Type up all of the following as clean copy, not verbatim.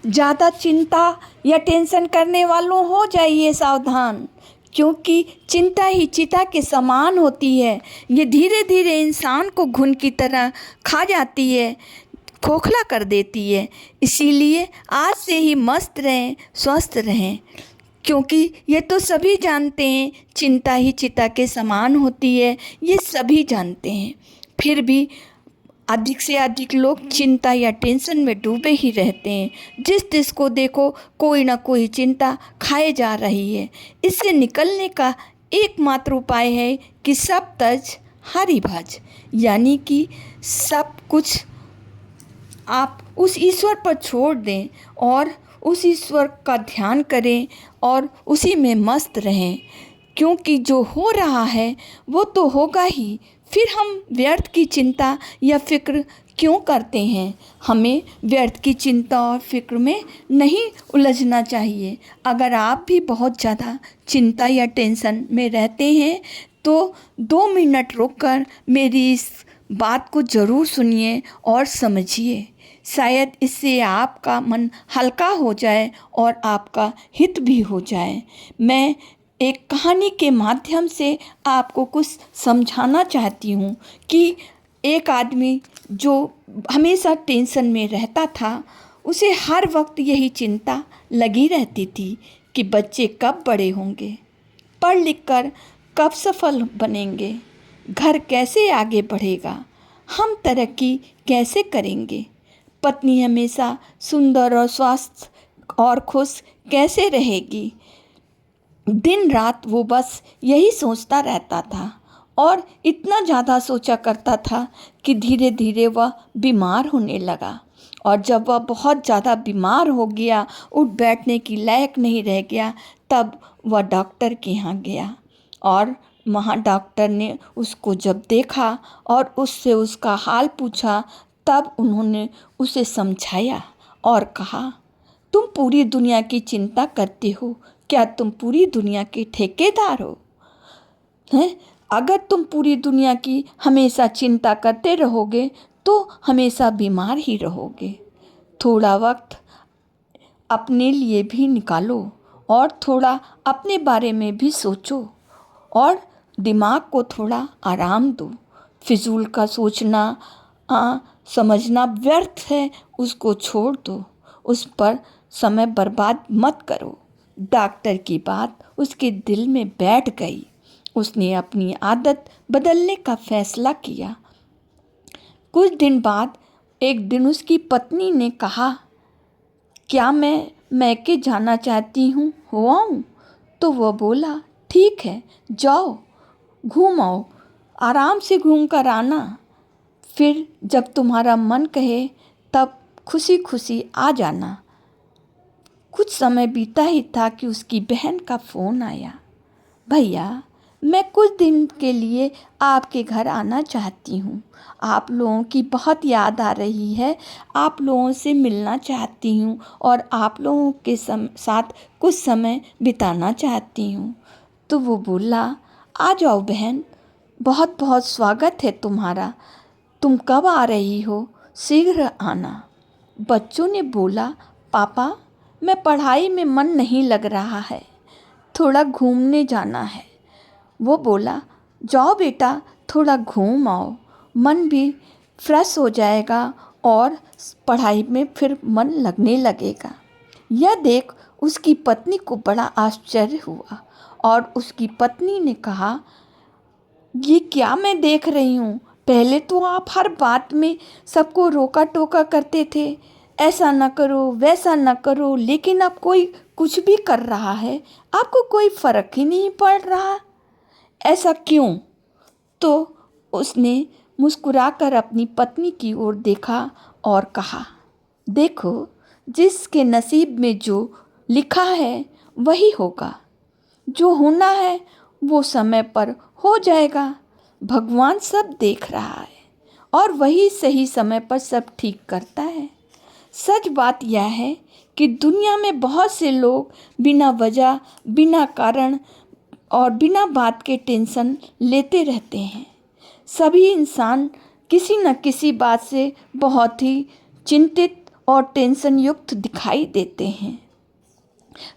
ज़्यादा चिंता या टेंशन करने वालों हो जाइए सावधान, क्योंकि चिंता ही चिता के समान होती है। ये धीरे धीरे इंसान को घुन की तरह खा जाती है, खोखला कर देती है। इसीलिए आज से ही मस्त रहें, स्वस्थ रहें, क्योंकि ये तो सभी जानते हैं चिंता ही चिता के समान होती है, ये सभी जानते हैं। फिर भी अधिक से अधिक लोग चिंता या टेंशन में डूबे ही रहते हैं। जिस जिसको देखो कोई ना कोई चिंता खाए जा रही है। इससे निकलने का एकमात्र उपाय है कि सब तज हरि भज, यानी कि सब कुछ आप उस ईश्वर पर छोड़ दें और उस ईश्वर का ध्यान करें और उसी में मस्त रहें, क्योंकि जो हो रहा है वो तो होगा ही। फिर हम व्यर्थ की चिंता या फिक्र क्यों करते हैं? हमें व्यर्थ की चिंता और फिक्र में नहीं उलझना चाहिए। अगर आप भी बहुत ज़्यादा चिंता या टेंशन में रहते हैं तो 2 मिनट रुककर मेरी इस बात को ज़रूर सुनिए और समझिए। शायद इससे आपका मन हल्का हो जाए और आपका हित भी हो जाए। मैं एक कहानी के माध्यम से आपको कुछ समझाना चाहती हूँ कि एक आदमी जो हमेशा टेंशन में रहता था, उसे हर वक्त यही चिंता लगी रहती थी कि बच्चे कब बड़े होंगे, पढ़ लिख कर कब सफल बनेंगे, घर कैसे आगे बढ़ेगा, हम तरक्की कैसे करेंगे, पत्नी हमेशा सुंदर और स्वस्थ और खुश कैसे रहेगी। दिन रात वो बस यही सोचता रहता था और इतना ज़्यादा सोचा करता था कि धीरे धीरे वह बीमार होने लगा। और जब वह बहुत ज़्यादा बीमार हो गया, उठ बैठने की लायक नहीं रह गया, तब वह डॉक्टर के यहाँ गया। और वहाँ डॉक्टर ने उसको जब देखा और उससे उसका हाल पूछा, तब उन्होंने उसे समझाया और कहा, तुम पूरी दुनिया की चिंता करते हो, क्या तुम पूरी दुनिया के ठेकेदार हो? हैं? अगर तुम पूरी दुनिया की हमेशा चिंता करते रहोगे तो हमेशा बीमार ही रहोगे। थोड़ा वक्त अपने लिए भी निकालो और थोड़ा अपने बारे में भी सोचो और दिमाग को थोड़ा आराम दो। फिजूल का सोचना समझना व्यर्थ है, उसको छोड़ दो, उस पर समय बर्बाद मत करो। डॉक्टर की बात उसके दिल में बैठ गई। उसने अपनी आदत बदलने का फैसला किया। कुछ दिन बाद एक दिन उसकी पत्नी ने कहा, क्या मैं मैके जाना चाहती हूँ, हो आऊँ? तो वह बोला, ठीक है, जाओ, घूम आओ, आराम से घूम कर आना। फिर जब तुम्हारा मन कहे तब खुशी खुशी आ जाना। कुछ समय बीता ही था कि उसकी बहन का फ़ोन आया, भैया मैं कुछ दिन के लिए आपके घर आना चाहती हूँ, आप लोगों की बहुत याद आ रही है, आप लोगों से मिलना चाहती हूँ और आप लोगों के साथ कुछ समय बिताना चाहती हूँ। तो वो बोला, आ जाओ बहन, बहुत बहुत स्वागत है तुम्हारा, तुम कब आ रही हो, शीघ्र आना। बच्चों ने बोला, पापा मैं पढ़ाई में मन नहीं लग रहा है, थोड़ा घूमने जाना है। वो बोला, जाओ बेटा, थोड़ा घूम आओ, मन भी फ्रेश हो जाएगा और पढ़ाई में फिर मन लगने लगेगा। यह देख उसकी पत्नी को बड़ा आश्चर्य हुआ और उसकी पत्नी ने कहा, ये क्या मैं देख रही हूँ, पहले तो आप हर बात में सबको रोका टोका करते थे, ऐसा न करो वैसा न करो, लेकिन अब कोई कुछ भी कर रहा है, आपको कोई फ़र्क ही नहीं पड़ रहा, ऐसा क्यों? तो उसने मुस्कुराकर अपनी पत्नी की ओर देखा और कहा, देखो जिसके नसीब में जो लिखा है वही होगा, जो होना है वो समय पर हो जाएगा। भगवान सब देख रहा है और वही सही समय पर सब ठीक करता है। सच बात यह है कि दुनिया में बहुत से लोग बिना वजह, बिना कारण और बिना बात के टेंशन लेते रहते हैं। सभी इंसान किसी न किसी बात से बहुत ही चिंतित और टेंशन युक्त दिखाई देते हैं।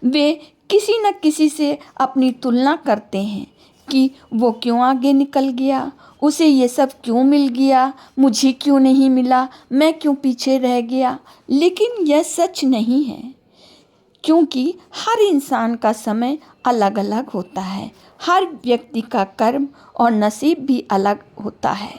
वे किसी न किसी से अपनी तुलना करते हैं कि वो क्यों आगे निकल गया, उसे ये सब क्यों मिल गया, मुझे क्यों नहीं मिला, मैं क्यों पीछे रह गया। लेकिन यह सच नहीं है, क्योंकि हर इंसान का समय अलग अलग होता है। हर व्यक्ति का कर्म और नसीब भी अलग होता है।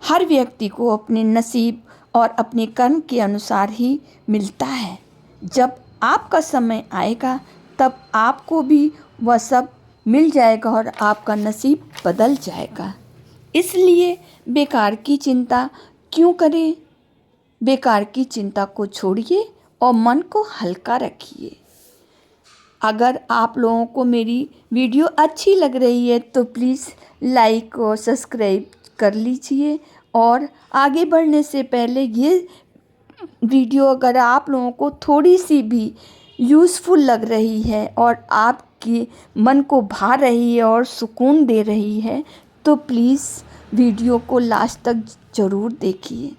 हर व्यक्ति को अपने नसीब और अपने कर्म के अनुसार ही मिलता है। जब आपका समय आएगा तब आपको भी वह सब मिल जाएगा और आपका नसीब बदल जाएगा। इसलिए बेकार की चिंता क्यों करें? बेकार की चिंता को छोड़िए और मन को हल्का रखिए। अगर आप लोगों को मेरी वीडियो अच्छी लग रही है तो प्लीज़ लाइक और सब्सक्राइब कर लीजिए। और आगे बढ़ने से पहले ये वीडियो अगर आप लोगों को थोड़ी सी भी यूज़फुल लग रही है और आपके मन को भा रही है और सुकून दे रही है तो प्लीज़ वीडियो को लास्ट तक ज़रूर देखिए।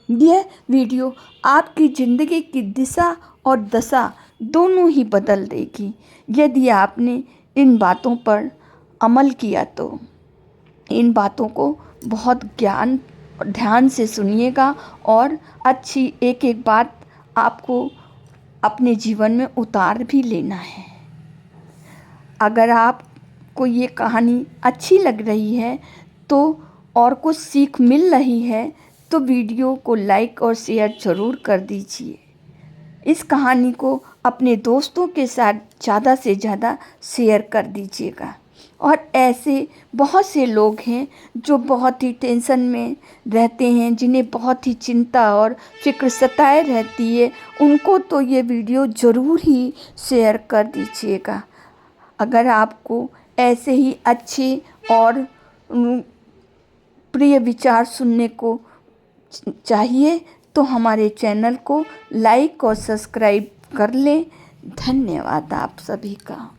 यह वीडियो आपकी ज़िंदगी की दिशा और दशा दोनों ही बदल देगी यदि आपने इन बातों पर अमल किया तो। इन बातों को बहुत ध्यान से सुनिएगा और अच्छी एक एक बात आपको अपने जीवन में उतार भी लेना है। अगर आपको ये कहानी अच्छी लग रही है तो और कुछ सीख मिल रही है तो वीडियो को लाइक और शेयर ज़रूर कर दीजिए। इस कहानी को अपने दोस्तों के साथ ज़्यादा से ज़्यादा शेयर कर दीजिएगा। और ऐसे बहुत से लोग हैं जो बहुत ही टेंशन में रहते हैं, जिन्हें बहुत ही चिंता और फिक्र सताए रहती है, उनको तो ये वीडियो ज़रूर ही शेयर कर दीजिएगा। अगर आपको ऐसे ही अच्छे और प्रिय विचार सुनने को चाहिए तो हमारे चैनल को लाइक और सब्सक्राइब कर लें। धन्यवाद आप सभी का।